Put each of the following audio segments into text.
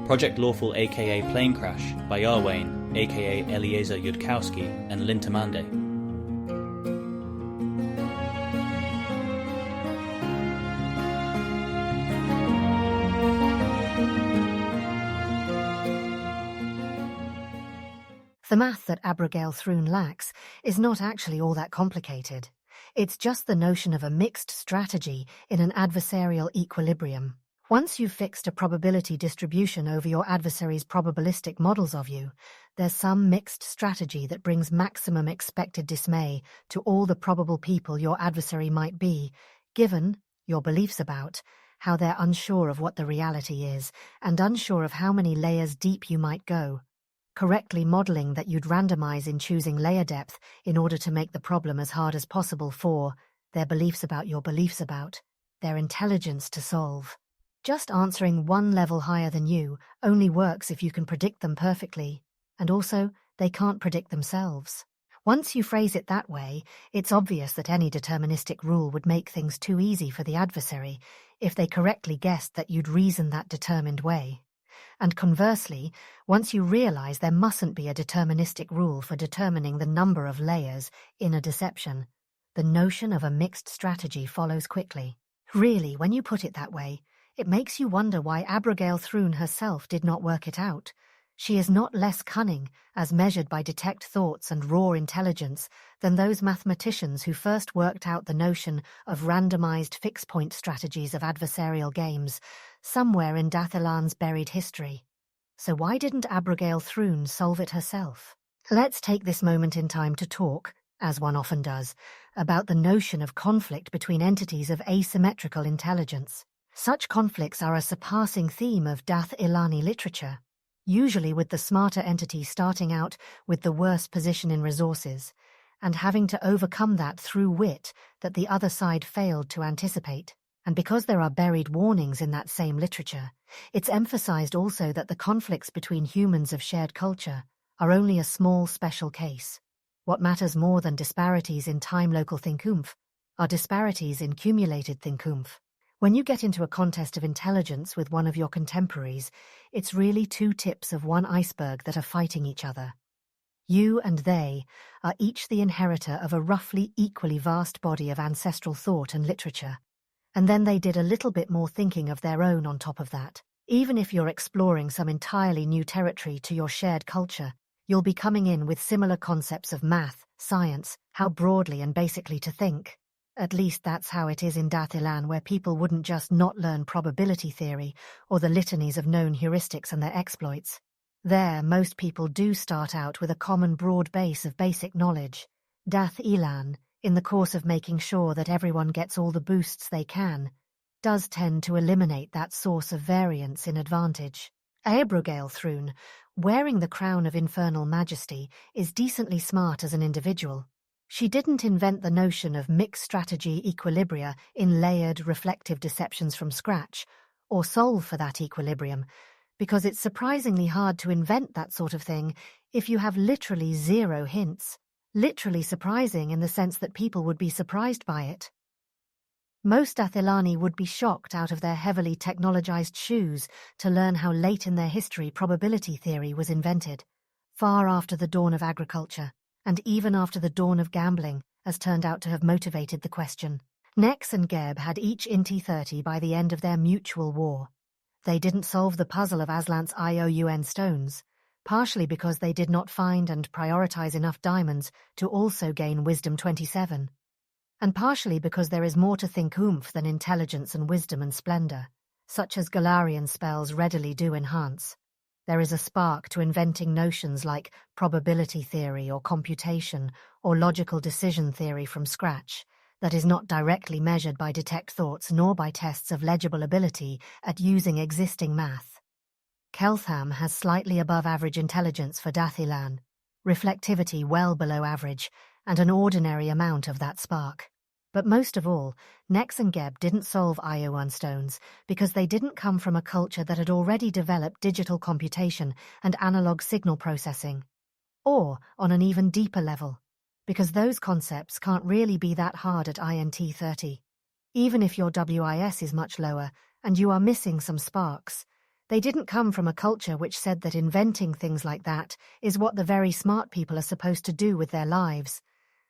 Project Lawful aka Planecrash by Arwayne aka Eliezer Yudkowsky and Lintamande. The math that Abigail Throon lacks is not actually all that complicated. It's just the notion of a mixed strategy in an adversarial equilibrium. Once you've fixed a probability distribution over your adversary's probabilistic models of you, there's some mixed strategy that brings maximum expected dismay to all the probable people your adversary might be, given your beliefs about how they're unsure of what the reality is and unsure of how many layers deep you might go. Correctly modeling that you'd randomize in choosing layer depth in order to make the problem as hard as possible for their beliefs about your beliefs about their intelligence to solve. Just answering one level higher than you only works if you can predict them perfectly, and also they can't predict themselves. Once you phrase it that way, it's obvious that any deterministic rule would make things too easy for the adversary if they correctly guessed that you'd reason that determined way. And conversely, once you realize there mustn't be a deterministic rule for determining the number of layers in a deception, the notion of a mixed strategy follows quickly. Really, when you put it that way, it makes you wonder why Abigail Throon herself did not work it out. She is not less cunning, as measured by detect thoughts and raw intelligence, than those mathematicians who first worked out the notion of randomized fixed-point strategies of adversarial games, somewhere in Dathilan's buried history. So why didn't Abigail Throon solve it herself? Let's take this moment in time to talk, as one often does, about the notion of conflict between entities of asymmetrical intelligence. Such conflicts are a surpassing theme of Dath Ilani literature, usually with the smarter entity starting out with the worse position in resources, and having to overcome that through wit that the other side failed to anticipate. And because there are buried warnings in that same literature, it's emphasized also that the conflicts between humans of shared culture are only a small special case. What matters more than disparities in time-local thinkumph are disparities in cumulated thinkumph. When you get into a contest of intelligence with one of your contemporaries, it's really two tips of one iceberg that are fighting each other. You and they are each the inheritor of a roughly equally vast body of ancestral thought and literature, and then they did a little bit more thinking of their own on top of that. Even if you're exploring some entirely new territory to your shared culture, you'll be coming in with similar concepts of math, science, how broadly and basically to think. At least that's how it is in Dathilan, where people wouldn't just not learn probability theory or the litanies of known heuristics and their exploits. There, most people do start out with a common broad base of basic knowledge. Dath Ilan, in the course of making sure that everyone gets all the boosts they can, does tend to eliminate that source of variance in advantage. Abigail Throon, wearing the crown of infernal majesty, is decently smart as an individual. She didn't invent the notion of mixed strategy equilibria in layered reflective deceptions from scratch, or solve for that equilibrium, because it's surprisingly hard to invent that sort of thing if you have literally zero hints. Literally surprising in the sense that people would be surprised by it. Most Dathilani would be shocked out of their heavily technologized shoes to learn how late in their history probability theory was invented, far after the dawn of agriculture, and even after the dawn of gambling, as turned out to have motivated the question. Nex and Geb had each Inti 30 by the end of their mutual war. They didn't solve the puzzle of Aslan's IOUN stones, partially because they did not find and prioritize enough diamonds to also gain Wisdom 27, and partially because there is more to think oomph than intelligence and wisdom and splendor, such as Galarian spells readily do enhance. There is a spark to inventing notions like probability theory or computation or logical decision theory from scratch that is not directly measured by detect thoughts nor by tests of legible ability at using existing math. Keltham has slightly above average intelligence for Dathilan, reflectivity well below average, and an ordinary amount of that spark. But most of all, Nex and Geb didn't solve IOUN stones because they didn't come from a culture that had already developed digital computation and analog signal processing. Or, on an even deeper level, because those concepts can't really be that hard at INT 30. Even if your WIS is much lower and you are missing some sparks, They didn't come from a culture which said that inventing things like that is what the very smart people are supposed to do with their lives,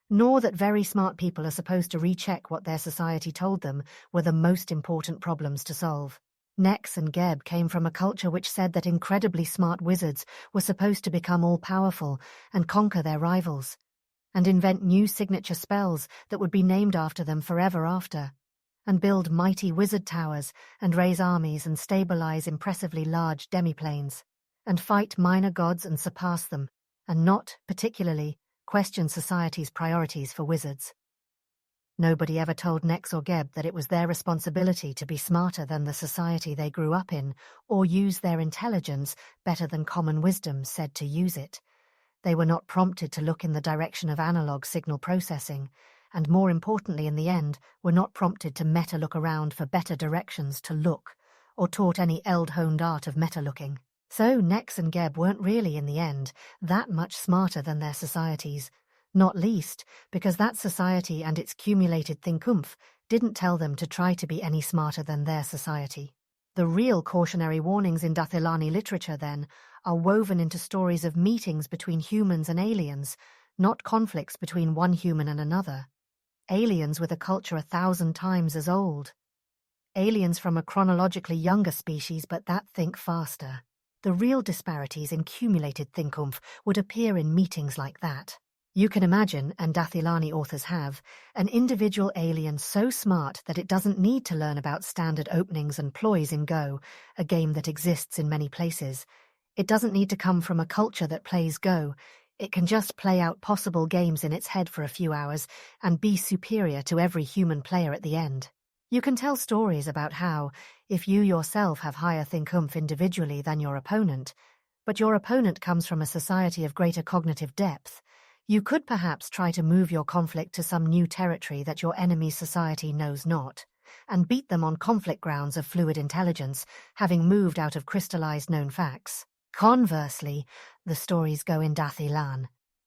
nor that very smart people are supposed to recheck what their society told them were the most important problems to solve. Nex and Geb came from a culture which said that incredibly smart wizards were supposed to become all-powerful and conquer their rivals, and invent new signature spells that would be named after them forever after, and build mighty wizard towers and raise armies and stabilize impressively large demiplanes, and fight minor gods and surpass them, and not, particularly, question society's priorities for wizards. Nobody ever told Nex or Geb that it was their responsibility to be smarter than the society they grew up in, or use their intelligence better than common wisdom said to use it. They were not prompted to look in the direction of analog signal processing, and more importantly in the end, were not prompted to meta-look around for better directions to look, or taught any eld-honed art of meta-looking. So Nex and Geb weren't really, in the end, that much smarter than their societies, not least because that society and its cumulated thinkumph didn't tell them to try to be any smarter than their society. The real cautionary warnings in Dathilani literature, then, are woven into stories of meetings between humans and aliens, not conflicts between one human and another. Aliens with a culture 1,000 times as old. Aliens from a chronologically younger species, but that think faster. The real disparities in cumulated thinkumph would appear in meetings like that. You can imagine, and Dathilani authors have, an individual alien so smart that it doesn't need to learn about standard openings and ploys in Go, a game that exists in many places. It doesn't need to come from a culture that plays Go. It can just play out possible games in its head for a few hours and be superior to every human player at the end. You can tell stories about how, if you yourself have higher thinkumph individually than your opponent, but your opponent comes from a society of greater cognitive depth, you could perhaps try to move your conflict to some new territory that your enemy's society knows not, and beat them on conflict grounds of fluid intelligence, having moved out of crystallized known facts. Conversely, the stories go in Dathilan.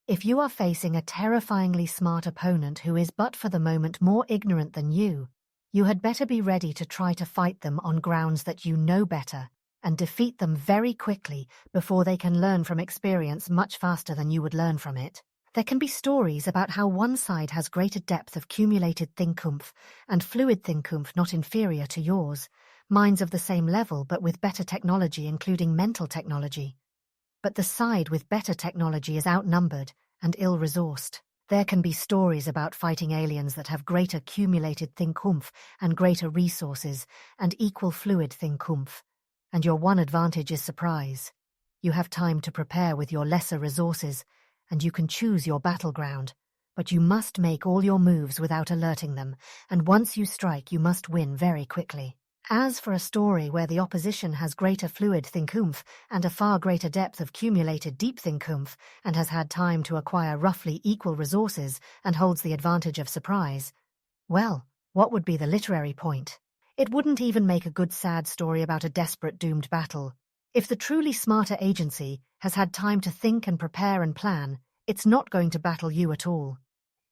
If you are facing a terrifyingly smart opponent who is but for the moment more ignorant than you had better be ready to try to fight them on grounds that you know better, and defeat them very quickly before they can learn from experience much faster than you would learn from it. There can be stories about how one side has greater depth of cumulated thinkumph and fluid thinkumph not inferior to yours, minds of the same level but with better technology including mental technology. But the side with better technology is outnumbered and ill-resourced. There can be stories about fighting aliens that have greater cumulated thinkumph and greater resources and equal fluid thinkumph, and your one advantage is surprise. You have time to prepare with your lesser resources, and you can choose your battleground, but you must make all your moves without alerting them, and once you strike you must win very quickly. As for a story where the opposition has greater fluid thinkumph and a far greater depth of cumulated deep thinkumph, and has had time to acquire roughly equal resources and holds the advantage of surprise, well, what would be the literary point? It wouldn't even make a good sad story about a desperate doomed battle. If the truly smarter agency has had time to think and prepare and plan, it's not going to battle you at all.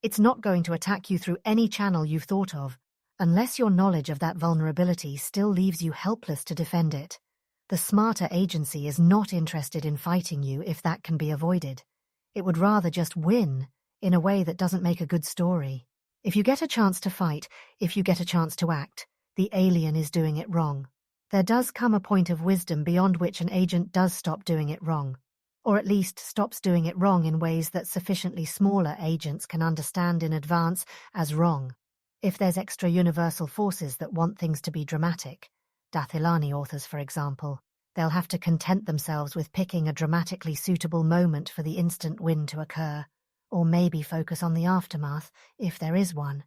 It's not going to attack you through any channel you've thought of, unless your knowledge of that vulnerability still leaves you helpless to defend it. The smarter agency is not interested in fighting you if that can be avoided. It would rather just win in a way that doesn't make a good story. If you get a chance to fight, if you get a chance to act, the alien is doing it wrong. There does come a point of wisdom beyond which an agent does stop doing it wrong, or at least stops doing it wrong in ways that sufficiently smaller agents can understand in advance as wrong. If there's extra universal forces that want things to be dramatic, Dathilani authors for example, they'll have to content themselves with picking a dramatically suitable moment for the instant win to occur, or maybe focus on the aftermath, if there is one.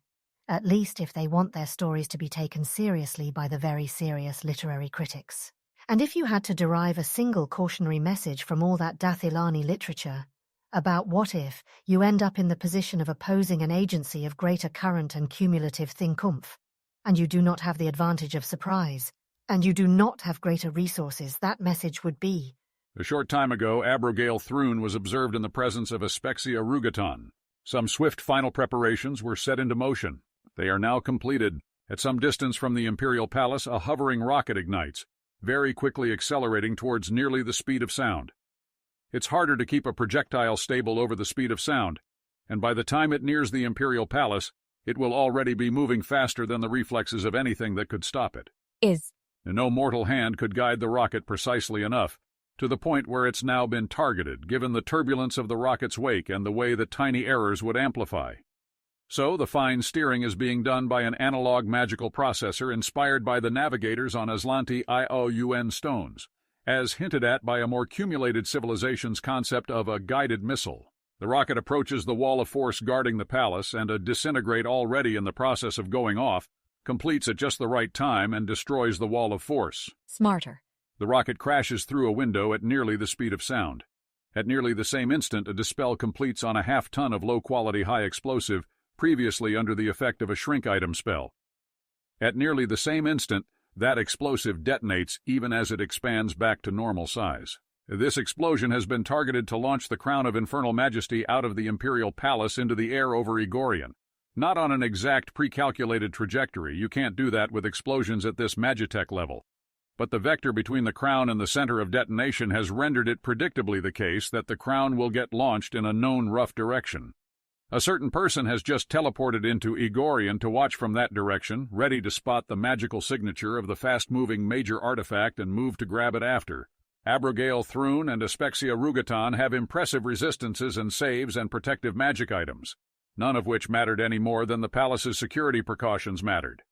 At least if they want their stories to be taken seriously by the very serious literary critics. And if you had to derive a single cautionary message from all that Dathilani literature, about what if you end up in the position of opposing an agency of greater current and cumulative thinkumph, and you do not have the advantage of surprise, and you do not have greater resources, that message would be: A short time ago, Abrogale Thrune was observed in the presence of Aspexia rugaton. Some swift final preparations were set into motion. They are now completed. At some distance from the Imperial Palace, a hovering rocket ignites. very quickly accelerating towards nearly the speed of sound. It's harder to keep a projectile stable over the speed of sound, and by the time it nears the Imperial Palace, it will already be moving faster than the reflexes of anything that could stop it. And no mortal hand could guide the rocket precisely enough, to the point where it's now been targeted, given the turbulence of the rocket's wake and the way that tiny errors would amplify. So the fine steering is being done by an analog magical processor inspired by the navigators on Aslanti Ioun stones, as hinted at by a more cumulated civilization's concept of a guided missile. The rocket approaches the wall of force guarding the palace, and a disintegrate already in the process of going off completes at just the right time and destroys the wall of force. Smarter. The rocket crashes through a window at nearly the speed of sound. At nearly the same instant, a dispel completes on a half-ton of low-quality high explosive, previously under the effect of a shrink item spell. At nearly the same instant, that explosive detonates even as it expands back to normal size. This explosion has been targeted to launch the Crown of Infernal Majesty out of the Imperial Palace into the air over Igorian. Not on an exact pre-calculated trajectory, you can't do that with explosions at this Magitech level. But the vector between the crown and the center of detonation has rendered it predictably the case that the crown will get launched in a known rough direction. A certain person has just teleported into Igorian to watch from that direction, ready to spot the magical signature of the fast-moving major artifact and move to grab it after. Abrogale Thrune and Aspexia Rugaton have impressive resistances and saves and protective magic items, none of which mattered any more than the palace's security precautions mattered.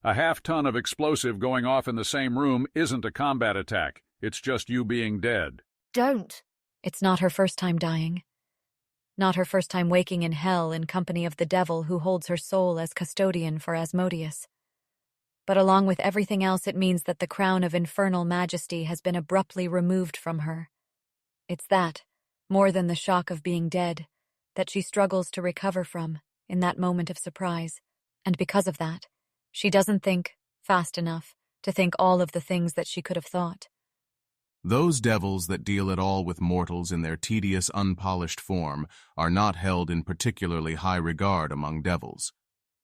A half-ton of explosive going off in the same room isn't a combat attack, it's just you being dead. Don't. It's not her first time dying. Not her first time waking in hell in company of the devil who holds her soul as custodian for Asmodeus. But along with everything else, it means that the crown of infernal majesty has been abruptly removed from her. It's that, more than the shock of being dead, that she struggles to recover from in that moment of surprise. And because of that, she doesn't think fast enough to think all of the things that she could have thought. Those devils that deal at all with mortals in their tedious, unpolished form are not held in particularly high regard among devils.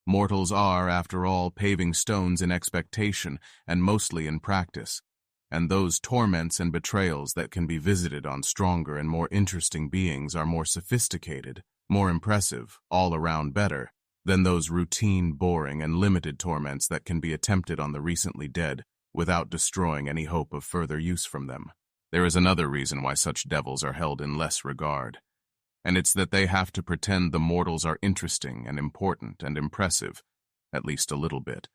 Mortals are, after all, paving stones in expectation and mostly in practice, and those torments and betrayals that can be visited on stronger and more interesting beings are more sophisticated, more impressive, all around better, than those routine, boring, and limited torments that can be attempted on the recently dead without destroying any hope of further use from them. There is another reason why such devils are held in less regard, and it's that they have to pretend the mortals are interesting and important and impressive, at least a little bit,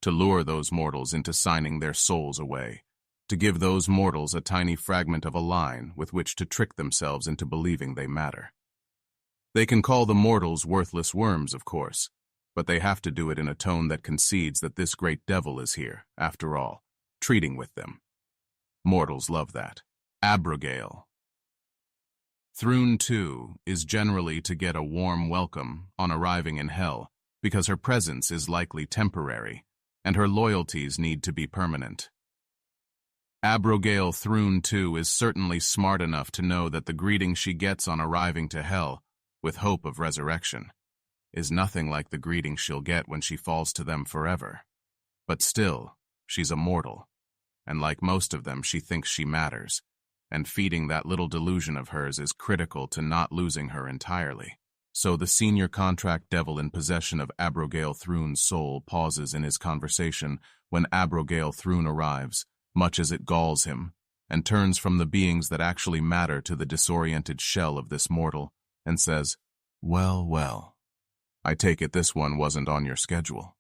to lure those mortals into signing their souls away, to give those mortals a tiny fragment of a line with which to trick themselves into believing they matter. They can call the mortals worthless worms, of course, but they have to do it in a tone that concedes that this great devil is here, after all, treating with them. Mortals love that. Abrogale. Thrune, too, is generally to get a warm welcome on arriving in hell, because her presence is likely temporary, and her loyalties need to be permanent. Abrogale Thrune, too, is certainly smart enough to know that the greeting she gets on arriving to hell, with hope of resurrection, is nothing like the greeting she'll get when she falls to them forever. But still, she's a mortal, and like most of them, she thinks she matters, and feeding that little delusion of hers is critical to not losing her entirely. So the senior contract devil in possession of Abrogale Thrune's soul pauses in his conversation when Abrogale Thrune arrives, much as it galls him, and turns from the beings that actually matter to the disoriented shell of this mortal, and says, "Well, well, I take it this one wasn't on your schedule."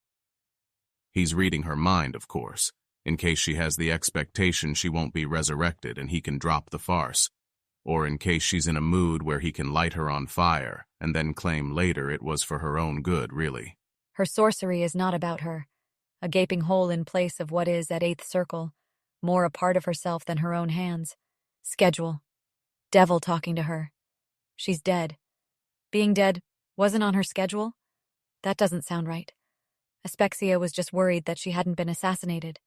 He's reading her mind, of course, in case she has the expectation she won't be resurrected and he can drop the farce, or in case she's in a mood where he can light her on fire and then claim later it was for her own good, really. Her sorcery is not about her, a gaping hole in place of what is, at eighth circle, more a part of herself than her own hands. Schedule. Devil talking to her. She's dead. Being dead wasn't on her schedule? That doesn't sound right. Aspexia was just worried that she hadn't been assassinated.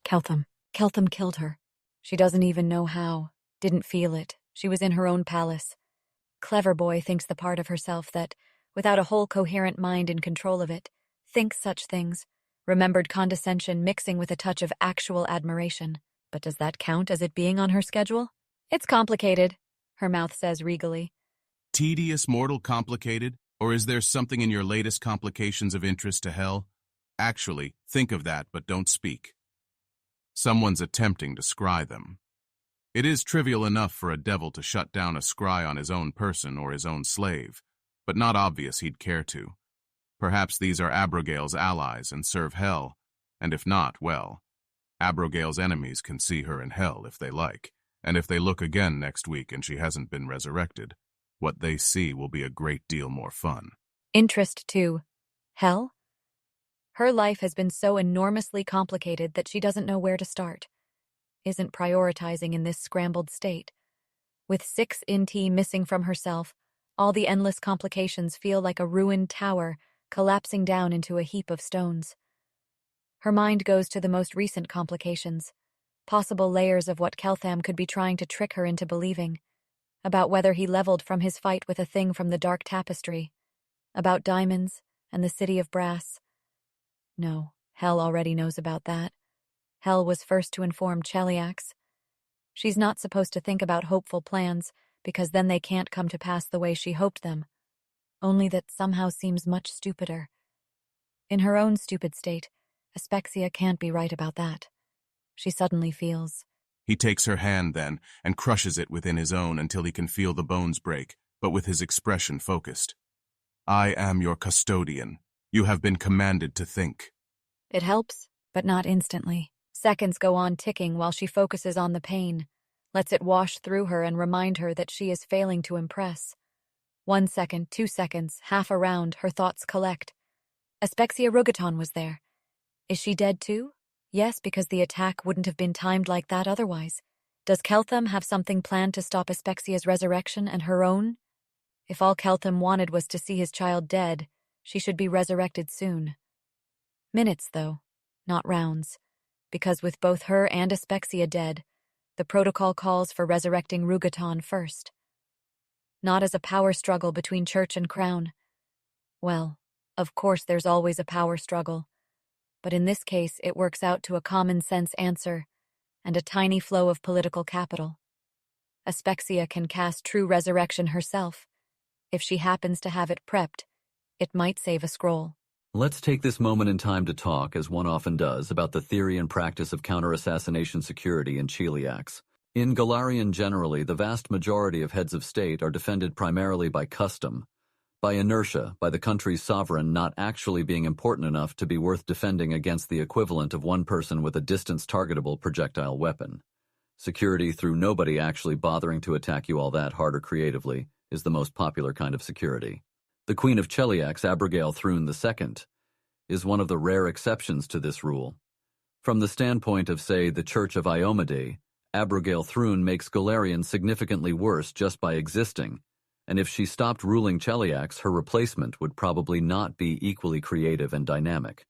Keltham killed her. She doesn't even know how, didn't feel it. She was in her own palace. Clever boy thinks the part of herself that, without a whole coherent mind in control of it, thinks such things, remembered condescension mixing with a touch of actual admiration. But does that count as it being on her schedule? It's complicated, her mouth says regally. Tedious, mortal, complicated? Or is there something in your latest complications of interest to hell? Actually, think of that, but don't speak. Someone's attempting to scry them. It is trivial enough for a devil to shut down a scry on his own person or his own slave, but not obvious he'd care to. Perhaps these are Abigail's allies and serve hell, and if not, well, Abigail's enemies can see her in hell if they like, and if they look again next week and she hasn't been resurrected, what they see will be a great deal more fun. Interest too. Hell? Her life has been so enormously complicated that she doesn't know where to start. Isn't prioritizing in this scrambled state. With 6 int missing from herself, all the endless complications feel like a ruined tower collapsing down into a heap of stones. Her mind goes to the most recent complications, possible layers of what Keltham could be trying to trick her into believing, about whether he leveled from his fight with a thing from the dark tapestry, about diamonds and the city of brass. No, Hell already knows about that. Hell was first to inform Cheliax. She's not supposed to think about hopeful plans, because then they can't come to pass the way she hoped them. Only that somehow seems much stupider. In her own stupid state, Aspexia can't be right about that. She suddenly feels. He takes her hand then, and crushes it within his own until he can feel the bones break, but with his expression focused. I am your custodian. You have been commanded to think. It helps, but not instantly. Seconds go on ticking while she focuses on the pain, lets it wash through her and remind her that she is failing to impress. 1 second, 2 seconds, half a round, her thoughts collect. Aspexia Rugaton was there. Is she dead too? Yes, because the attack wouldn't have been timed like that otherwise. Does Keltham have something planned to stop Aspexia's resurrection and her own? If all Keltham wanted was to see his child dead, she should be resurrected soon. Minutes, though, not rounds. Because with both her and Aspexia dead, the protocol calls for resurrecting Rugaton first. Not as a power struggle between church and crown. Well, of course there's always a power struggle. But in this case, it works out to a common-sense answer and a tiny flow of political capital. Aspexia can cast true resurrection herself. If she happens to have it prepped, it might save a scroll. Let's take this moment in time to talk, as one often does, about the theory and practice of counter-assassination security in Cheliax. In Galarian generally, the vast majority of heads of state are defended primarily by custom, by inertia, by the country's sovereign not actually being important enough to be worth defending against the equivalent of one person with a distance-targetable projectile weapon. Security through nobody actually bothering to attack you all that hard or creatively is the most popular kind of security. The Queen of Cheliax, Abigail Thrune II, is one of the rare exceptions to this rule. From the standpoint of, say, the Church of Iomedae, Abigail Thrune makes Galarian significantly worse just by existing, and if she stopped ruling Cheliax, her replacement would probably not be equally creative and dynamic.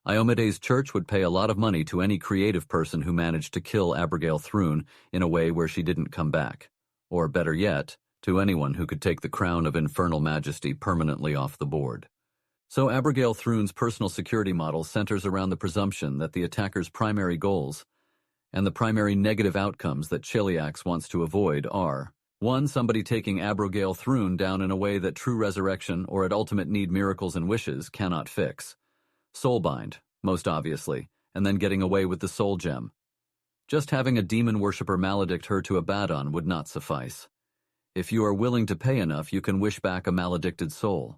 Iomedae's church would pay a lot of money to any creative person who managed to kill Abigail Thrune in a way where she didn't come back, or better yet, to anyone who could take the crown of infernal majesty permanently off the board. So Abigail Thrune's personal security model centers around the presumption that the attacker's primary goals and the primary negative outcomes that Cheliax wants to avoid are 1. Somebody taking Abigail Thrune down in a way that true resurrection or at ultimate need miracles and wishes cannot fix. Soulbind, most obviously, and then getting away with the soul gem. Just having a demon worshipper maledict her to Abaddon would not suffice. If you are willing to pay enough, you can wish back a maledicted soul.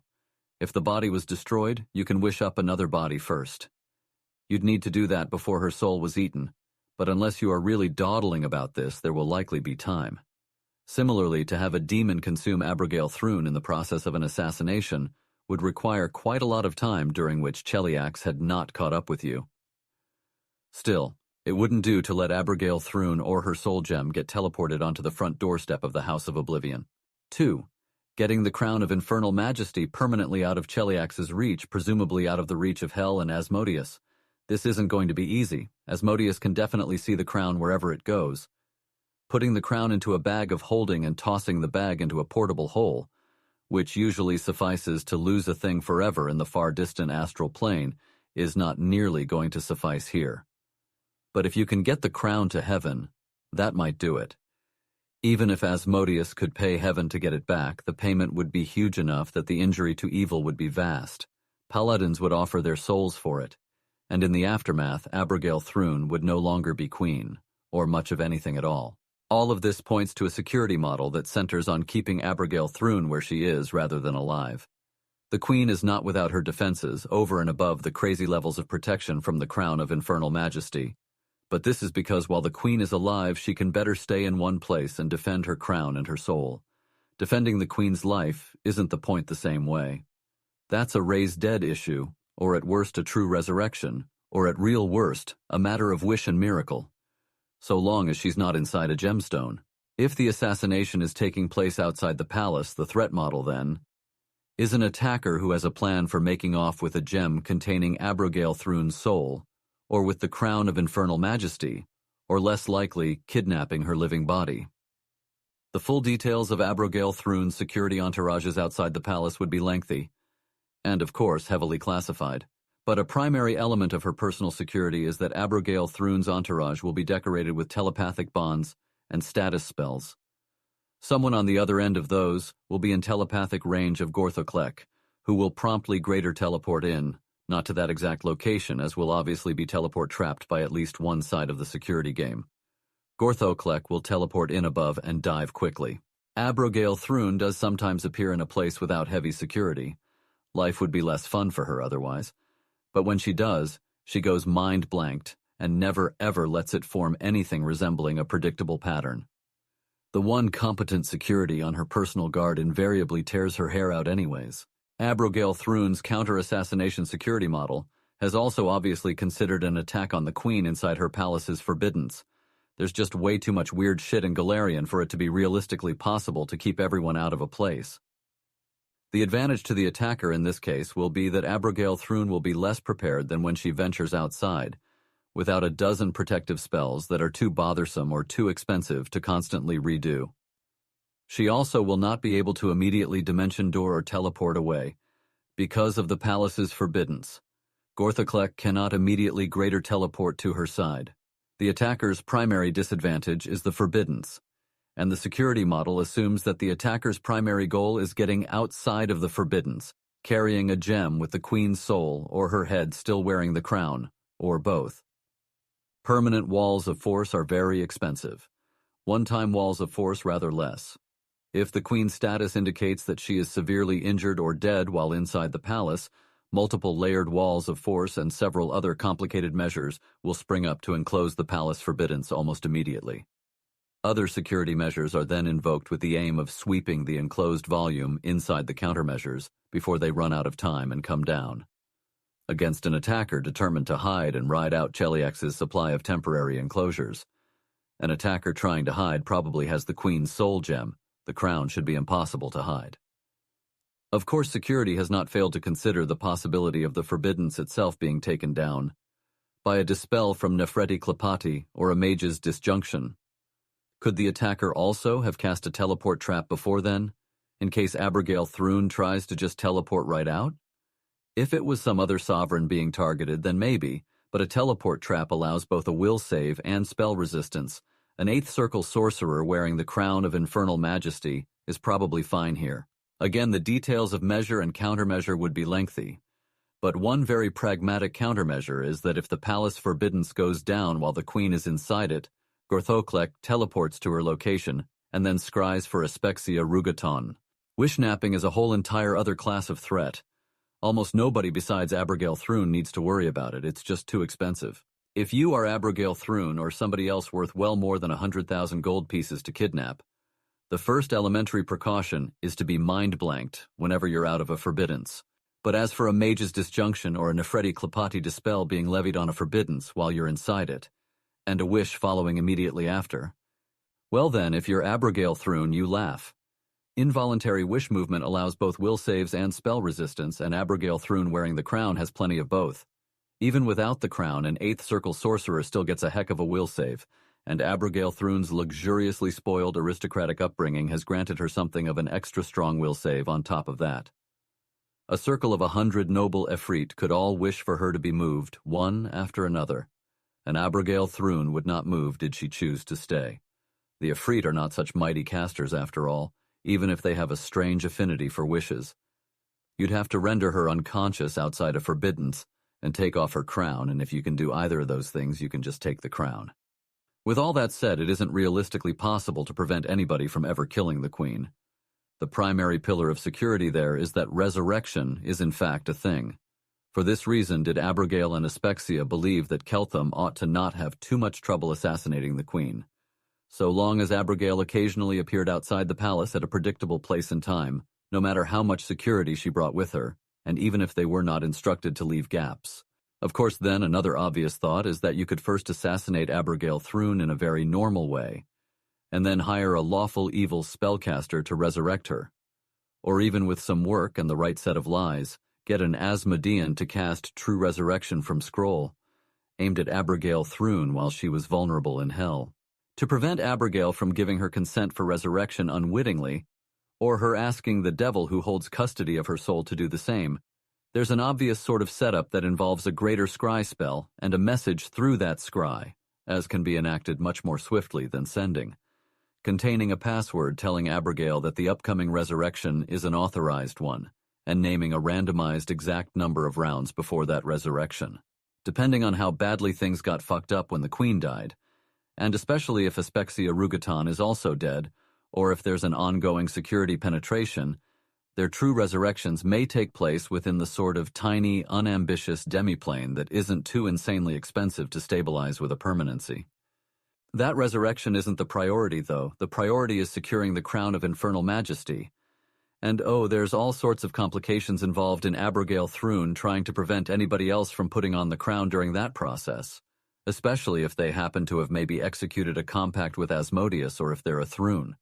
If the body was destroyed, you can wish up another body first. You'd need to do that before her soul was eaten, but unless you are really dawdling about this, there will likely be time. Similarly, to have a demon consume Abigail Thrune in the process of an assassination would require quite a lot of time during which Cheliax had not caught up with you. Still, it wouldn't do to let Abigail Thrune or her soul gem get teleported onto the front doorstep of the House of Oblivion. 2. Getting the crown of infernal majesty permanently out of Cheliax's reach, presumably out of the reach of Hell and Asmodeus. This isn't going to be easy. Asmodeus can definitely see the crown wherever it goes. Putting the crown into a bag of holding and tossing the bag into a portable hole, which usually suffices to lose a thing forever in the far distant astral plane, is not nearly going to suffice here. But if you can get the crown to heaven, that might do it. Even if Asmodeus could pay heaven to get it back, the payment would be huge enough that the injury to evil would be vast. Paladins would offer their souls for it, and in the aftermath, Abigail Thrune would no longer be queen, or much of anything at all. All of this points to a security model that centers on keeping Abigail Thrune where she is rather than alive. The queen is not without her defenses, over and above the crazy levels of protection from the crown of infernal majesty. But this is because while the queen is alive, she can better stay in one place and defend her crown and her soul. Defending the queen's life isn't the point the same way. That's a raised dead issue, or at worst a true resurrection, or at real worst, a matter of wish and miracle. So long as she's not inside a gemstone. If the assassination is taking place outside the palace, the threat model then is an attacker who has a plan for making off with a gem containing Abigail Thrune's soul, or with the crown of infernal majesty, or less likely, kidnapping her living body. The full details of Abigail Thrune's security entourages outside the palace would be lengthy, and of course heavily classified. But a primary element of her personal security is that Abigail Thrune's entourage will be decorated with telepathic bonds and status spells. Someone on the other end of those will be in telepathic range of Gorthoklek, who will promptly greater teleport in, not to that exact location, as will obviously be teleport trapped by at least one side of the security game. Gorthoklek will teleport in above and dive quickly. Abigail Thrune does sometimes appear in a place without heavy security. Life would be less fun for her otherwise. But when she does, she goes mind-blanked and never ever lets it form anything resembling a predictable pattern. The one competent security on her personal guard invariably tears her hair out anyways. Abigail Thrune's counter-assassination security model has also obviously considered an attack on the queen inside her palace's forbiddance. There's just way too much weird shit in Galarian for it to be realistically possible to keep everyone out of a place. The advantage to the attacker in this case will be that Abigail Thrune will be less prepared than when she ventures outside, without a dozen protective spells that are too bothersome or too expensive to constantly redo. She also will not be able to immediately dimension door or teleport away, because of the palace's forbiddance. Gorthoklek cannot immediately greater teleport to her side. The attacker's primary disadvantage is the forbiddance, and the security model assumes that the attacker's primary goal is getting outside of the forbiddance, carrying a gem with the queen's soul or her head still wearing the crown, or both. Permanent walls of force are very expensive. One-time walls of force rather less. If the queen's status indicates that she is severely injured or dead while inside the palace, multiple layered walls of force and several other complicated measures will spring up to enclose the palace forbiddance almost immediately. Other security measures are then invoked with the aim of sweeping the enclosed volume inside the countermeasures before they run out of time and come down. Against an attacker determined to hide and ride out Cheliax's supply of temporary enclosures. An attacker trying to hide probably has the queen's soul gem. The crown should be impossible to hide. Of course, security has not failed to consider the possibility of the forbiddance itself being taken down by a dispel from Nefreti Klapati or a mage's disjunction. Could the attacker also have cast a teleport trap before then, in case Abigail Thrune tries to just teleport right out? If it was some other sovereign being targeted, then maybe, but a teleport trap allows both a will save and spell resistance. An 8th circle sorcerer wearing the crown of infernal majesty is probably fine here. Again, the details of measure and countermeasure would be lengthy. But one very pragmatic countermeasure is that if the palace forbiddance goes down while the queen is inside it, Gorthoklek teleports to her location and then scries for Aspexia Rugaton. Wishnapping is a whole entire other class of threat. Almost nobody besides Abigail Thrune needs to worry about it, it's just too expensive. If you are Abigail Thrune or somebody else worth well more than 100,000 gold pieces to kidnap, the first elementary precaution is to be mind-blanked whenever you're out of a forbiddance. But as for a mage's disjunction or a Nefreti Klapati dispel being levied on a forbiddance while you're inside it, and a wish following immediately after, well then, if you're Abigail Thrune, you laugh. Involuntary wish movement allows both will saves and spell resistance, and Abigail Thrune wearing the crown has plenty of both. Even without the crown, an 8th circle sorcerer still gets a heck of a will save, and Abigail Thrune's luxuriously spoiled aristocratic upbringing has granted her something of an extra strong will save on top of that. A circle of 100 noble Efreet could all wish for her to be moved, one after another, and Abigail Throon would not move did she choose to stay. The Efreet are not such mighty casters after all, even if they have a strange affinity for wishes. You'd have to render her unconscious outside of forbiddance and take off her crown, and if you can do either of those things, you can just take the crown. With all that said, it isn't realistically possible to prevent anybody from ever killing the queen. The primary pillar of security there is that resurrection is in fact a thing. For this reason did Abigail and Aspexia believe that Keltham ought to not have too much trouble assassinating the queen. So long as Abigail occasionally appeared outside the palace at a predictable place and time, no matter how much security she brought with her, and even if they were not instructed to leave gaps. Of course, then another obvious thought is that you could first assassinate Abigail Throon in a very normal way, and then hire a lawful evil spellcaster to resurrect her. Or even with some work and the right set of lies, get an Asmodean to cast True Resurrection from Scroll, aimed at Abigail Throon while she was vulnerable in hell. To prevent Abigail from giving her consent for resurrection unwittingly, or her asking the devil who holds custody of her soul to do the same, there's an obvious sort of setup that involves a greater scry spell and a message through that scry, as can be enacted much more swiftly than sending, containing a password telling Abigail that the upcoming resurrection is an authorized one, and naming a randomized exact number of rounds before that resurrection. Depending on how badly things got fucked up when the queen died, and especially if Aspexia Rugaton is also dead, or if there's an ongoing security penetration, their true resurrections may take place within the sort of tiny, unambitious demiplane that isn't too insanely expensive to stabilize with a permanency. That resurrection isn't the priority, though. The priority is securing the crown of infernal majesty. And there's all sorts of complications involved in Abigail Throon trying to prevent anybody else from putting on the crown during that process, especially if they happen to have maybe executed a compact with Asmodeus, or if they're a Throon.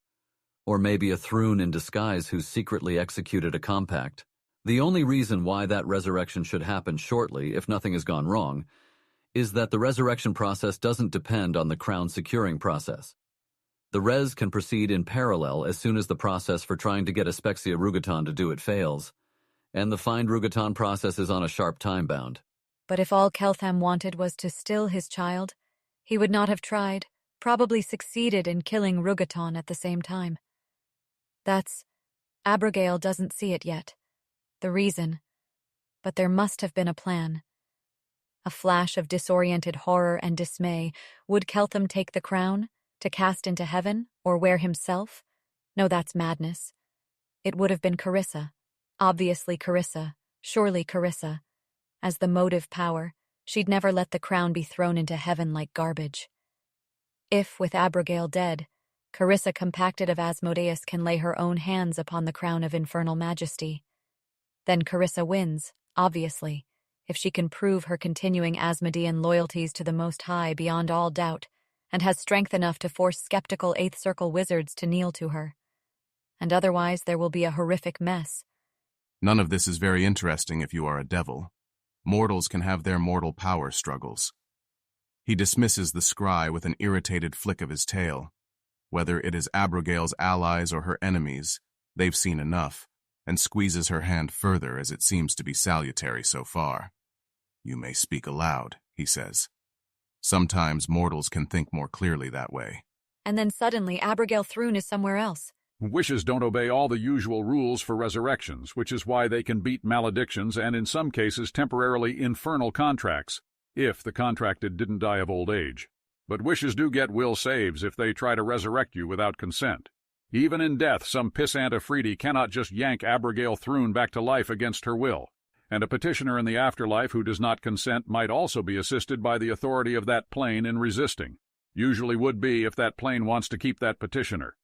Or maybe a Throon in disguise who's secretly executed a compact. The only reason why that resurrection should happen shortly, if nothing has gone wrong, is that the resurrection process doesn't depend on the crown securing process. The res can proceed in parallel as soon as the process for trying to get Aspexia Rugaton to do it fails, and the find Rugaton process is on a sharp time bound. But if all Keltham wanted was to still his child, he would not have tried, probably succeeded in killing Rugaton at the same time. Abigail doesn't see it yet. The reason. But there must have been a plan. A flash of disoriented horror and dismay. Would Keltham take the crown, to cast into heaven, or wear himself? No, that's madness. It would have been Carissa. Obviously Carissa. Surely Carissa. As the motive power, she'd never let the crown be thrown into heaven like garbage. If, with Abigail dead, Carissa compacted of Asmodeus can lay her own hands upon the crown of infernal majesty, then Carissa wins, obviously, if she can prove her continuing Asmodean loyalties to the Most High beyond all doubt, and has strength enough to force skeptical Eighth Circle wizards to kneel to her. And otherwise there will be a horrific mess. None of this is very interesting if you are a devil. Mortals can have their mortal power struggles. He dismisses the scry with an irritated flick of his tail. Whether it is Abigail's allies or her enemies, they've seen enough, and squeezes her hand further as it seems to be salutary so far. You may speak aloud, he says. Sometimes mortals can think more clearly that way. And then suddenly Abigail Throon is somewhere else. Wishes don't obey all the usual rules for resurrections, which is why they can beat maledictions and in some cases temporarily infernal contracts, if the contracted didn't die of old age. But wishes do get will saves if they try to resurrect you without consent. Even in death, some pissant Afridi cannot just yank Abigail Throon back to life against her will, and a petitioner in the afterlife who does not consent might also be assisted by the authority of that plane in resisting. Usually would be if that plane wants to keep that petitioner.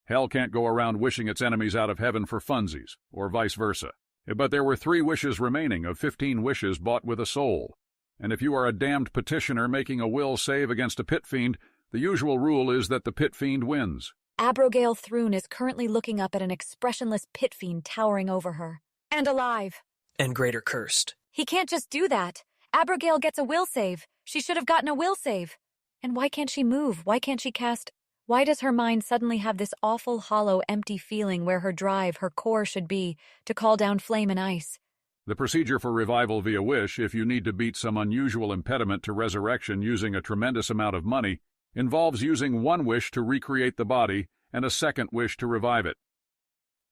Hell can't go around wishing its enemies out of heaven for funsies, or vice versa. But there were 3 wishes remaining of 15 wishes bought with a soul. And if you are a damned petitioner making a will save against a pit fiend, the usual rule is that the pit fiend wins. Abigail Throon is currently looking up at an expressionless pit fiend towering over her. And alive. And greater cursed. He can't just do that. Abigail gets a will save. She should have gotten a will save. And why can't she move? Why can't she cast? Why does her mind suddenly have this awful, hollow, empty feeling where her drive, her core should be, to call down flame and ice? The procedure for revival via wish, if you need to beat some unusual impediment to resurrection using a tremendous amount of money, involves using one wish to recreate the body and a second wish to revive it.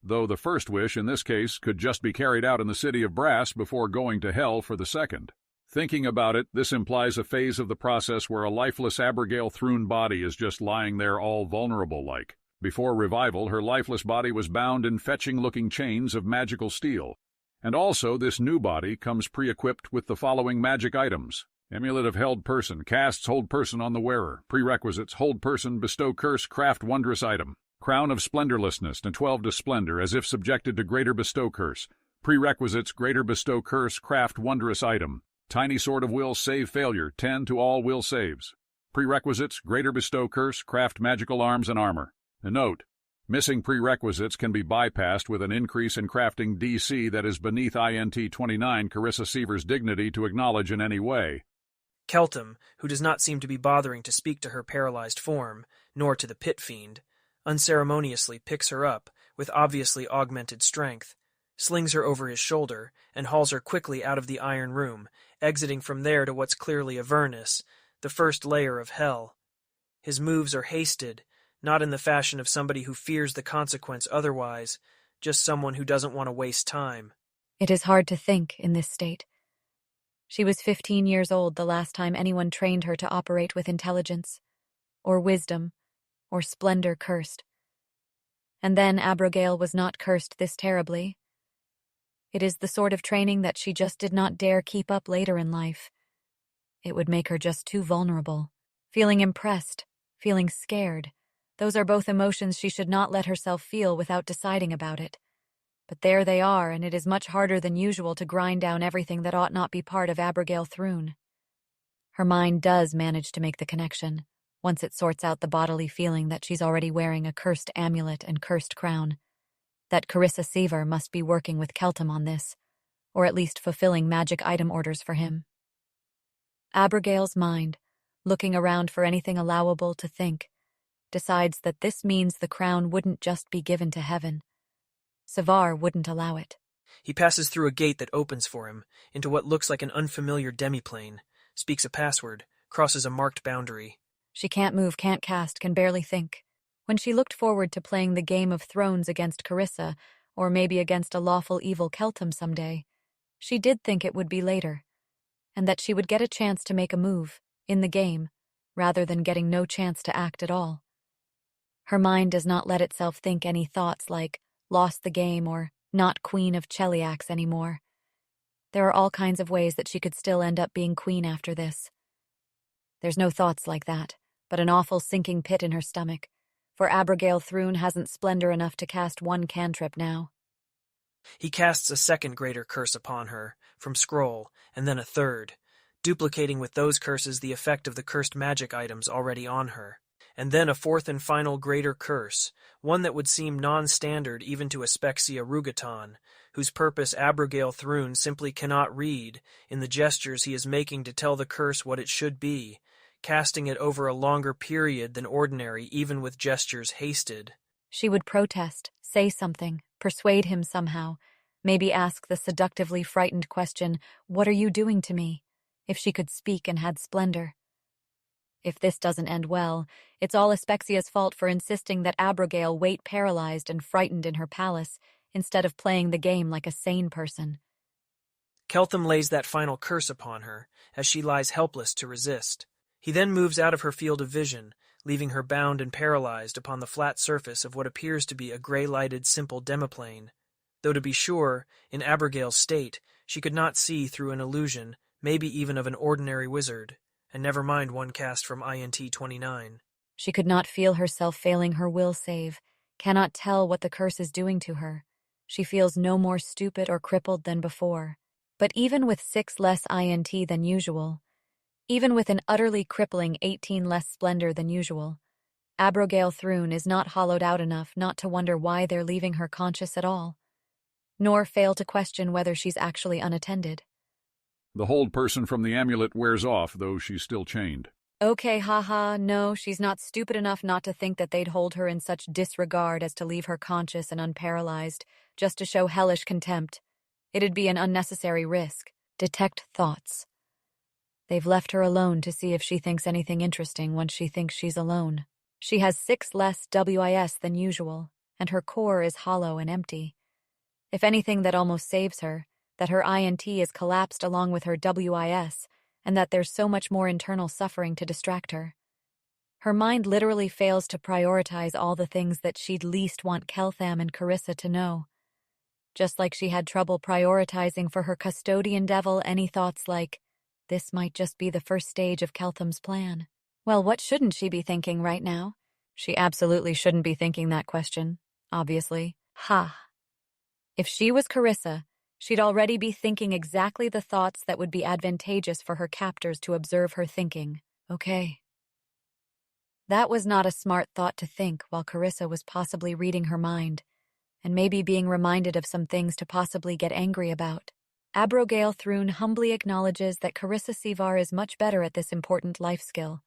Though the first wish, in this case, could just be carried out in the city of brass before going to hell for the second. Thinking about it, this implies a phase of the process where a lifeless Abigail Throon body is just lying there all vulnerable-like. Before revival, her lifeless body was bound in fetching-looking chains of magical steel. And also, this new body comes pre-equipped with the following magic items. Amulet of Held Person, casts Hold Person on the wearer. Prerequisites, Hold Person, bestow curse, craft wondrous item. Crown of Splendorlessness, and 12 to Splendor, as if subjected to Greater Bestow Curse. Prerequisites, Greater Bestow Curse, craft wondrous item. Tiny Sword of Will, save failure, 10 to all will saves. Prerequisites, Greater Bestow Curse, craft magical arms and armor. A note, missing prerequisites can be bypassed with an increase in crafting DC that is beneath INT 29 Carissa Seaver's dignity to acknowledge in any way. Keltham, who does not seem to be bothering to speak to her paralyzed form, nor to the pit fiend, unceremoniously picks her up, with obviously augmented strength, slings her over his shoulder, and hauls her quickly out of the iron room, exiting from there to what's clearly Avernus, the first layer of hell. His moves are hasted, not in the fashion of somebody who fears the consequence otherwise, just someone who doesn't want to waste time. It is hard to think in this state. She was 15 years old the last time anyone trained her to operate with intelligence, or wisdom, or splendor cursed. And then Abigail was not cursed this terribly. It is the sort of training that she just did not dare keep up later in life. It would make her just too vulnerable. Feeling impressed, feeling scared. Those are both emotions she should not let herself feel without deciding about it. But there they are, and it is much harder than usual to grind down everything that ought not be part of Abigail Throon. Her mind does manage to make the connection, once it sorts out the bodily feeling that she's already wearing a cursed amulet and cursed crown. That Carissa Seaver must be working with Keltham on this, or at least fulfilling magic item orders for him. Abigail's mind, looking around for anything allowable to think, decides that this means the crown wouldn't just be given to heaven. Savar wouldn't allow it. He passes through a gate that opens for him, into what looks like an unfamiliar demiplane, speaks a password, crosses a marked boundary. She can't move, can't cast, can barely think. When she looked forward to playing the Game of Thrones against Carissa, or maybe against a lawful evil Keltham someday, she did think it would be later, and that she would get a chance to make a move, in the game, rather than getting no chance to act at all. Her mind does not let itself think any thoughts like, lost the game or not Queen of Cheliax anymore. There are all kinds of ways that she could still end up being queen after this. There's no thoughts like that, but an awful sinking pit in her stomach, for Abigail Throon hasn't splendor enough to cast one cantrip now. He casts a second greater curse upon her, from scroll, and then a third, duplicating with those curses the effect of the cursed magic items already on her. And then a fourth and final greater curse, one that would seem non-standard even to Aspexia Rugaton, whose purpose Abigail Throon simply cannot read in the gestures he is making to tell the curse what it should be, casting it over a longer period than ordinary even with gestures hasted. She would protest, say something, persuade him somehow, maybe ask the seductively frightened question, "What are you doing to me?" if she could speak and had splendor. If this doesn't end well, it's all Aspexia's fault for insisting that Abigail wait paralyzed and frightened in her palace, instead of playing the game like a sane person. Keltham lays that final curse upon her, as she lies helpless to resist. He then moves out of her field of vision, leaving her bound and paralyzed upon the flat surface of what appears to be a gray-lighted simple demiplane, though to be sure, in Abigail's state, she could not see through an illusion, maybe even of an ordinary wizard, and never mind one cast from INT 29. She could not feel herself failing her will save, cannot tell what the curse is doing to her. She feels no more stupid or crippled than before. But even with 6 less INT than usual, even with an utterly crippling 18 less splendor than usual, Abigail Throon is not hollowed out enough not to wonder why they're leaving her conscious at all, nor fail to question whether she's actually unattended. The hold person from the amulet wears off, though she's still chained. Okay, haha, no, she's not stupid enough not to think that they'd hold her in such disregard as to leave her conscious and unparalyzed, just to show hellish contempt. It'd be an unnecessary risk. Detect thoughts. They've left her alone to see if she thinks anything interesting once she thinks she's alone. She has 6 less WIS than usual, and her core is hollow and empty. If anything, that almost saves her, that her INT is collapsed along with her WIS, and that there's so much more internal suffering to distract her. Her mind literally fails to prioritize all the things that she'd least want Keltham and Carissa to know. Just like she had trouble prioritizing for her custodian devil any thoughts like, this might just be the first stage of Keltham's plan. Well, what shouldn't she be thinking right now? She absolutely shouldn't be thinking that question, obviously. Ha! If she was Carissa, she'd already be thinking exactly the thoughts that would be advantageous for her captors to observe her thinking. Okay. That was not a smart thought to think while Carissa was possibly reading her mind, and maybe being reminded of some things to possibly get angry about. Abigail Thrun humbly acknowledges that Carissa Sevar is much better at this important life skill,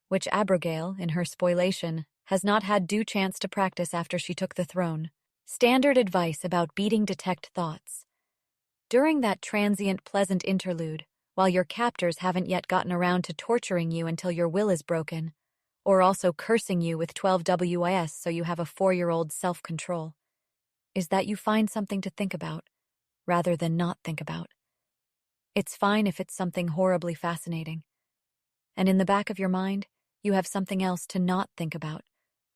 which Abigail, in her spoliation, has not had due chance to practice after she took the throne. Standard advice about beating detect thoughts. During that transient pleasant interlude, while your captors haven't yet gotten around to torturing you until your will is broken, or also cursing you with 12 WIS so you have a 4-year-old self-control, is that you find something to think about, rather than not think about. It's fine if it's something horribly fascinating. And in the back of your mind, you have something else to not think about,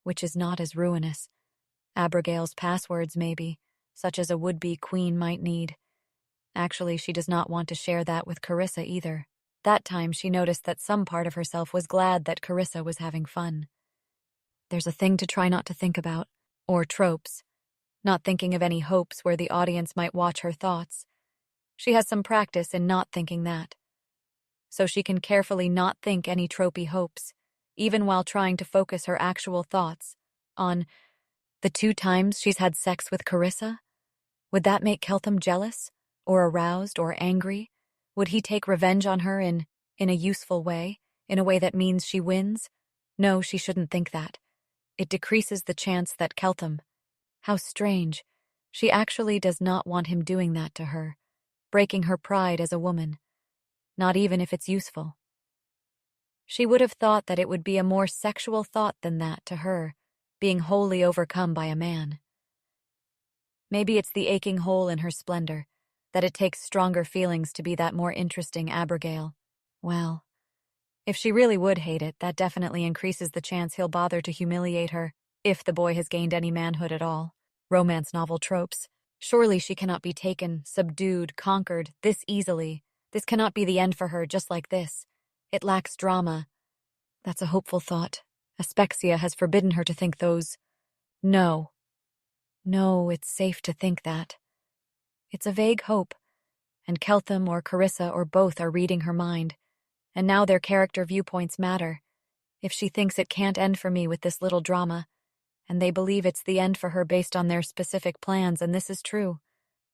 which is not as ruinous. Abigail's passwords, maybe, such as a would-be queen might need. Actually, she does not want to share that with Carissa either. That time she noticed that some part of herself was glad that Carissa was having fun. There's a thing to try not to think about, or tropes. Not thinking of any hopes where the audience might watch her thoughts. She has some practice in not thinking that. So she can carefully not think any tropey hopes, even while trying to focus her actual thoughts on the 2 times she's had sex with Carissa. Would that make Keltham jealous, or aroused, or angry? Would he take revenge on her in a useful way, in a way that means she wins? No, she shouldn't think that. It decreases the chance that Keltham... How strange. She actually does not want him doing that to her, breaking her pride as a woman, not even if it's useful. She would have thought that it would be a more sexual thought than that to her, being wholly overcome by a man. Maybe it's the aching hole in her splendor, that it takes stronger feelings to be that more interesting Abigail. Well, if she really would hate it, that definitely increases the chance he'll bother to humiliate her, if the boy has gained any manhood at all. Romance novel tropes. Surely she cannot be taken, subdued, conquered, this easily. This cannot be the end for her just like this. It lacks drama. That's a hopeful thought. Aspexia has forbidden her to think those. No. No, it's safe to think that. It's a vague hope, and Keltham or Carissa or both are reading her mind, and now their character viewpoints matter. If she thinks it can't end for me with this little drama, and they believe it's the end for her based on their specific plans, and this is true,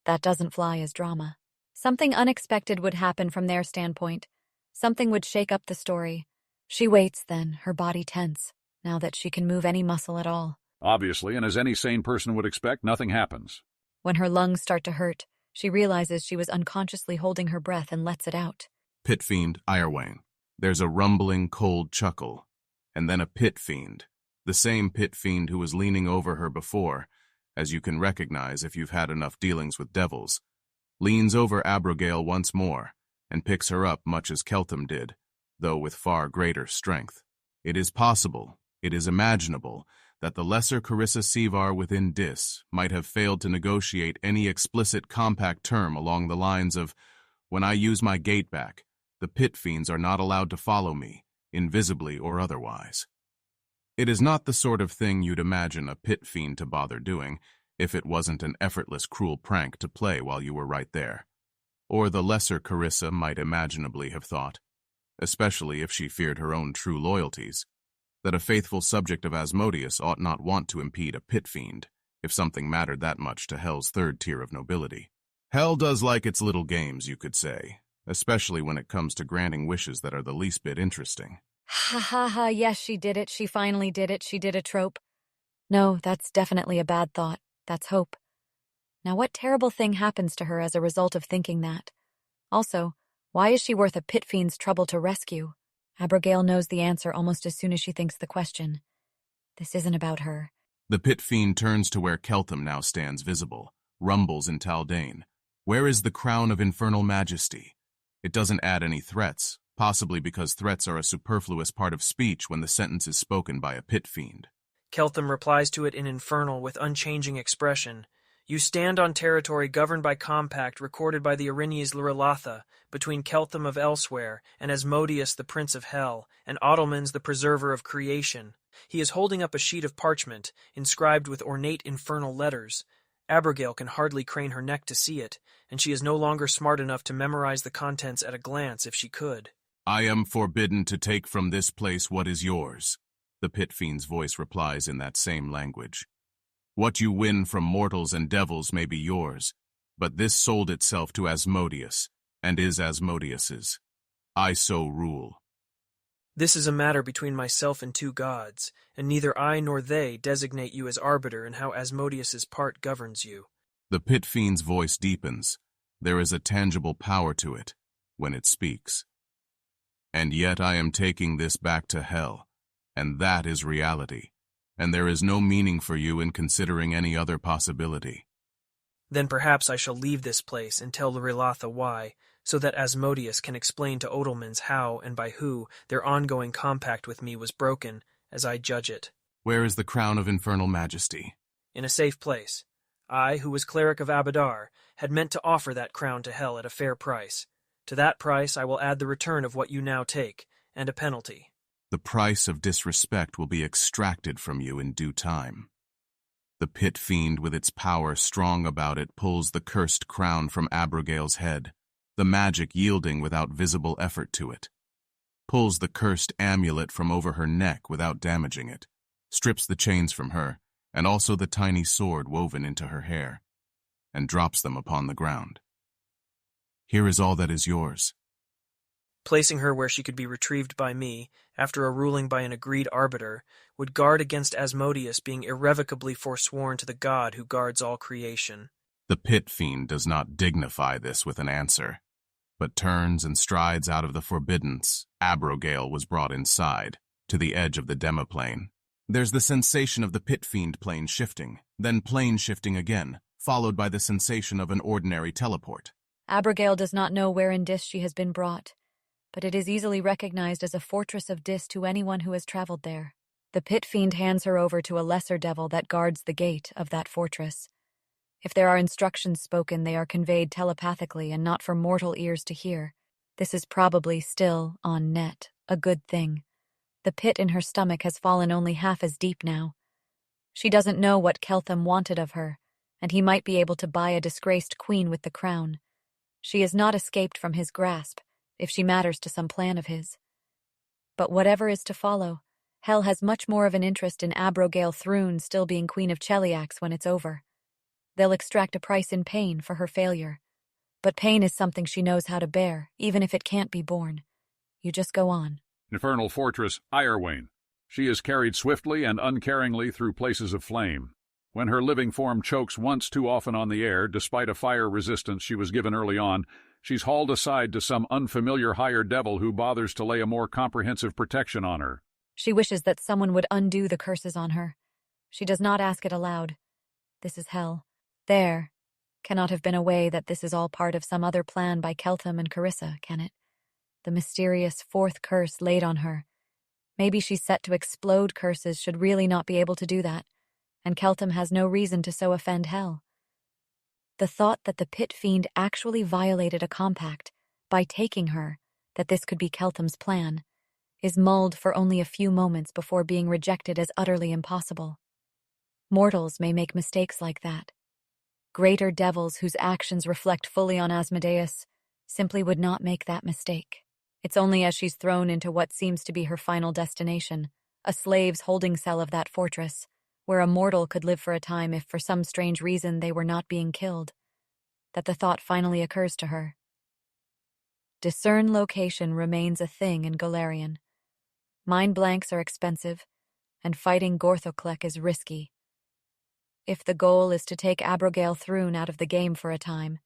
that doesn't fly as drama. Something unexpected would happen from their standpoint. Something would shake up the story. She waits then, her body tense, now that she can move any muscle at all. Obviously, and as any sane person would expect, nothing happens. When her lungs start to hurt, she realizes she was unconsciously holding her breath and lets it out. Pit fiend Ironwain. There's a rumbling, cold chuckle, and then a pit fiend. The same pit fiend who was leaning over her before, as you can recognize if you've had enough dealings with devils, leans over Abigail once more and picks her up much as Keltham did, though with far greater strength. It is possible, it is imaginable, that the lesser Carissa Sevar within Dis might have failed to negotiate any explicit compact term along the lines of, when I use my gate back, the pit fiends are not allowed to follow me, invisibly or otherwise. It is not the sort of thing you'd imagine a pit fiend to bother doing if it wasn't an effortless cruel prank to play while you were right there. Or the lesser Carissa might imaginably have thought, especially if she feared her own true loyalties, that a faithful subject of Asmodeus ought not want to impede a pit fiend, if something mattered that much to Hell's third tier of nobility. Hell does like its little games, you could say, especially when it comes to granting wishes that are the least bit interesting. Ha ha ha, yes, she did it, she finally did it, she did a trope. No, that's definitely a bad thought. That's hope. Now what terrible thing happens to her as a result of thinking that? Also, why is she worth a pit fiend's trouble to rescue? Abigail knows the answer almost as soon as she thinks the question. This isn't about her. The pit fiend turns to where Keltham now stands visible, rumbles in Taldane. Where is the crown of infernal majesty? It doesn't add any threats, possibly because threats are a superfluous part of speech when the sentence is spoken by a pit fiend. Keltham replies to it in infernal with unchanging expression. You stand on territory governed by compact recorded by the Erinyes Lurilatha between Keltham of Elsewhere and Asmodeus the Prince of Hell and Ottomans the Preserver of Creation. He is holding up a sheet of parchment, inscribed with ornate infernal letters. Abigail can hardly crane her neck to see it, and she is no longer smart enough to memorize the contents at a glance if she could. I am forbidden to take from this place what is yours, the pit fiend's voice replies in that same language. What you win from mortals and devils may be yours, but this sold itself to Asmodeus, and is Asmodeus's. I so rule. This is a matter between myself and two gods, and neither I nor they designate you as arbiter in how Asmodeus's part governs you. The pit fiend's voice deepens. There is a tangible power to it when it speaks. And yet I am taking this back to hell, and that is reality, and there is no meaning for you in considering any other possibility. Then perhaps I shall leave this place and tell Lurilatha why, so that Asmodeus can explain to Odelmans how and by who their ongoing compact with me was broken, as I judge it. Where is the crown of infernal majesty? In a safe place. I, who was cleric of Abadar, had meant to offer that crown to hell at a fair price. To that price I will add the return of what you now take, and a penalty. The price of disrespect will be extracted from you in due time. The pit fiend, with its power strong about it, pulls the cursed crown from Abigail's head, the magic yielding without visible effort to it. Pulls the cursed amulet from over her neck without damaging it, strips the chains from her, and also the tiny sword woven into her hair, and drops them upon the ground. Here is all that is yours. Placing her where she could be retrieved by me, after a ruling by an agreed arbiter, would guard against Asmodeus being irrevocably forsworn to the god who guards all creation. The pit fiend does not dignify this with an answer, but turns and strides out of the forbiddance. Abigail was brought inside, to the edge of the demoplane. There's the sensation of the pit fiend plane shifting, then plane shifting again, followed by the sensation of an ordinary teleport. Abigail does not know where in Dis she has been brought, but it is easily recognized as a fortress of Dis to anyone who has traveled there. The pit fiend hands her over to a lesser devil that guards the gate of that fortress. If there are instructions spoken, they are conveyed telepathically and not for mortal ears to hear. This is probably still, on net, a good thing. The pit in her stomach has fallen only half as deep now. She doesn't know what Keltham wanted of her, and he might be able to buy a disgraced queen with the crown. She has not escaped from his grasp, if she matters to some plan of his. But whatever is to follow, Hell has much more of an interest in Abigail Thrune still being Queen of Cheliax when it's over. They'll extract a price in pain for her failure. But pain is something she knows how to bear, even if it can't be borne. You just go on. Infernal Fortress, Ironwain. She is carried swiftly and uncaringly through places of flame. When her living form chokes once too often on the air, despite a fire resistance she was given early on, she's hauled aside to some unfamiliar higher devil who bothers to lay a more comprehensive protection on her. She wishes that someone would undo the curses on her. She does not ask it aloud. This is hell. There cannot have been a way that this is all part of some other plan by Keltham and Carissa, can it? The mysterious fourth curse laid on her. Maybe she's set to explode curses should really not be able to do that, and Keltham has no reason to so offend hell. The thought that the pit fiend actually violated a compact by taking her, that this could be Keltham's plan, is mulled for only a few moments before being rejected as utterly impossible. Mortals may make mistakes like that. Greater devils whose actions reflect fully on Asmodeus simply would not make that mistake. It's only as she's thrown into what seems to be her final destination, a slave's holding cell of that fortress, where a mortal could live for a time if for some strange reason they were not being killed, that the thought finally occurs to her. Discern location remains a thing in Golarion. Mind blanks are expensive, and fighting Gorthoklek is risky. if the goal is to take Abigail Thrune out of the game for a time,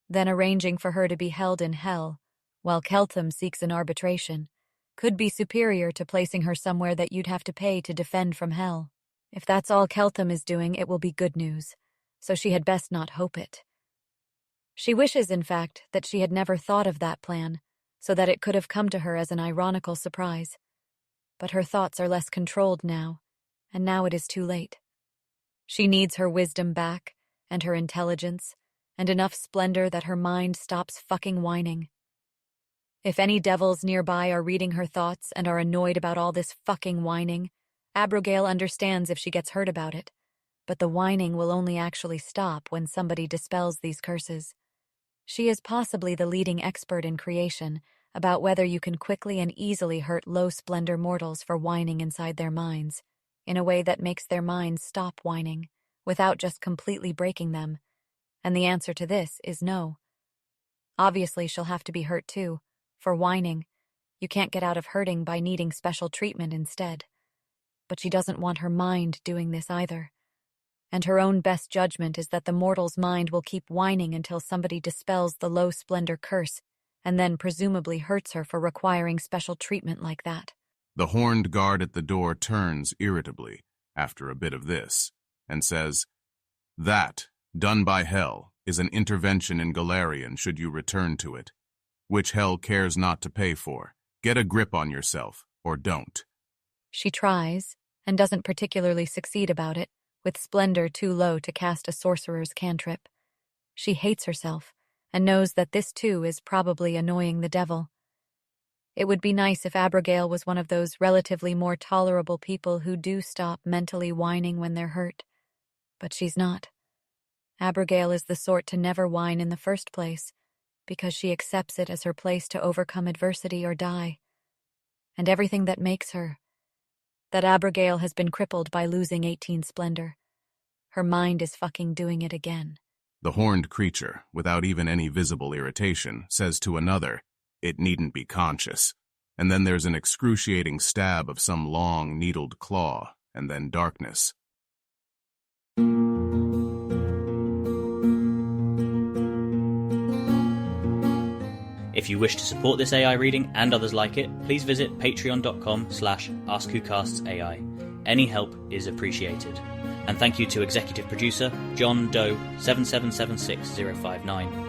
then arranging for her to be held in hell while Keltham seeks an arbitration could be superior to placing her somewhere that you'd have to pay to defend from hell. If that's all Keltham is doing, it will be good news, so she had best not hope it. She wishes, in fact, that she had never thought of that plan, so that it could have come to her as an ironical surprise. But her thoughts are less controlled now, and now it is too late. She needs her wisdom back, and her intelligence, and enough splendor that her mind stops fucking whining. If any devils nearby are reading her thoughts and are annoyed about all this fucking whining, Abigail understands if she gets hurt about it, but the whining will only actually stop when somebody dispels these curses. She is possibly the leading expert in creation about whether you can quickly and easily hurt low-splendor mortals for whining inside their minds, in a way that makes their minds stop whining, without just completely breaking them. And the answer to this is no. Obviously, she'll have to be hurt too, for whining. You can't get out of hurting by needing special treatment instead. But she doesn't want her mind doing this either. And her own best judgment is that the mortal's mind will keep whining until somebody dispels the low-splendor curse, and then presumably hurts her for requiring special treatment like that. The horned guard at the door turns irritably, after a bit of this, and says, "That, done by hell, is an intervention in Galarian should you return to it, which hell cares not to pay for. Get a grip on yourself, or don't." She tries, and doesn't particularly succeed about it, with splendor too low to cast a sorcerer's cantrip. She hates herself, and knows that this too is probably annoying the devil. It would be nice if Abigail was one of those relatively more tolerable people who do stop mentally whining when they're hurt. But she's not. Abigail is the sort to never whine in the first place, because she accepts it as her place to overcome adversity or die. And everything that makes her, that Abigail has been crippled by losing 18 splendor. Her mind is fucking doing it again. The horned creature, without even any visible irritation, says to another, "It needn't be conscious." And then there's an excruciating stab of some long, needled claw, and then darkness. If you wish to support this AI reading and others like it, please visit patreon.com/AskWhoCastsAI. Any help is appreciated. And thank you to executive producer John Doe 7776059